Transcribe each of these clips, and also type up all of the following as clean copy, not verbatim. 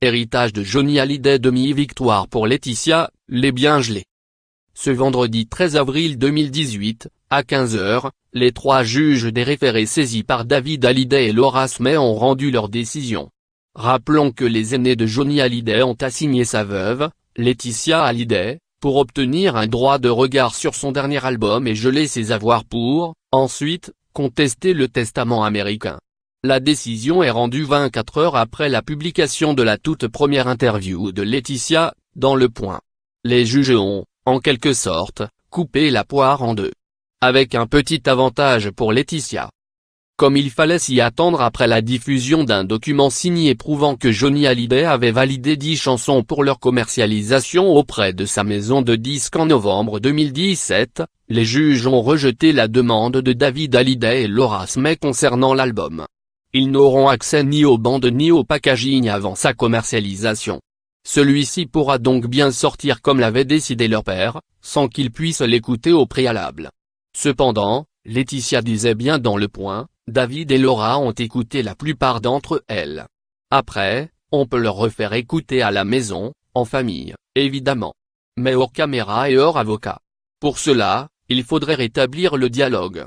héritage de Johnny Hallyday. Demi-victoire pour Laetitia, les biens gelés. Ce vendredi 13 avril 2018, à 15 h, les 3 juges des référés saisis par David Hallyday et Laura Smay ont rendu leur décision. Rappelons que les aînés de Johnny Hallyday ont assigné sa veuve, Laetitia Hallyday, pour obtenir un droit de regard sur son dernier album et geler ses avoirs pour, ensuite, contester le testament américain. La décision est rendue 24 heures après la publication de la toute première interview de Laetitia, dans Le Point. Les juges ont, en quelque sorte, coupé la poire en deux. Avec un petit avantage pour Laetitia. Comme il fallait s'y attendre après la diffusion d'un document signé prouvant que Johnny Hallyday avait validé 10 chansons pour leur commercialisation auprès de sa maison de disques en novembre 2017, les juges ont rejeté la demande de David Hallyday et Laura Smay concernant l'album. Ils n'auront accès ni aux bandes ni au packaging avant sa commercialisation. Celui-ci pourra donc bien sortir comme l'avait décidé leur père, sans qu'ils puissent l'écouter au préalable. Cependant, Laetitia disait bien dans Le Point, David et Laura ont écouté la plupart d'entre elles. Après, on peut leur refaire écouter à la maison, en famille, évidemment. Mais hors caméra et hors avocat. Pour cela, il faudrait rétablir le dialogue.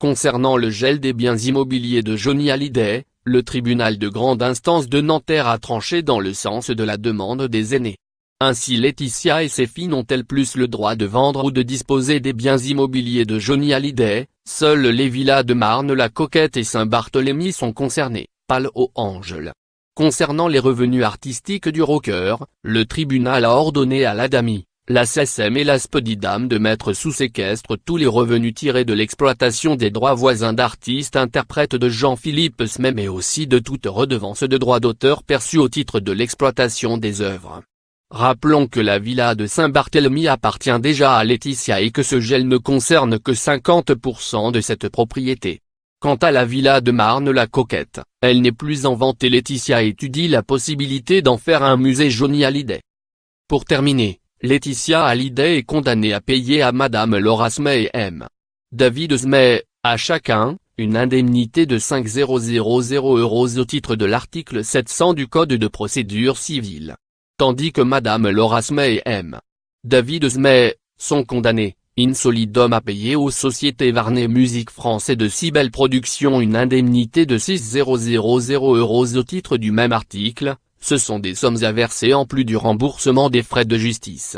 Concernant le gel des biens immobiliers de Johnny Hallyday, le tribunal de grande instance de Nanterre a tranché dans le sens de la demande des aînés. Ainsi Laetitia et ses filles n'ont-elles plus le droit de vendre ou de disposer des biens immobiliers de Johnny Hallyday, seules les villas de Marne-la-Coquette et Saint-Barthélemy sont concernées, pas le Haut-Angel. Concernant les revenus artistiques du rocker, le tribunal a ordonné à l'ADAMI, la SACEM et la SPODIDAM de mettre sous séquestre tous les revenus tirés de l'exploitation des droits voisins d'artistes-interprètes de Jean-Philippe Smay mais aussi de toute redevance de droits d'auteur perçue au titre de l'exploitation des œuvres. Rappelons que la villa de Saint-Barthélemy appartient déjà à Laetitia et que ce gel ne concerne que 50% de cette propriété. Quant à la villa de Marne-la-Coquette, elle n'est plus en vente et Laetitia étudie la possibilité d'en faire un musée Johnny Hallyday. Pour terminer, Laetitia Hallyday est condamnée à payer à Madame Laura Smay et M. David Smay, à chacun, une indemnité de 5 000 € au titre de l'article 700 du Code de procédure civile. Tandis que Madame Laura Smay et M. David Smay, sont condamnés, in solidum à payer aux sociétés Varney Music France et de Cybelle Productions une indemnité de 6 000 € au titre du même article, ce sont des sommes à verser en plus du remboursement des frais de justice.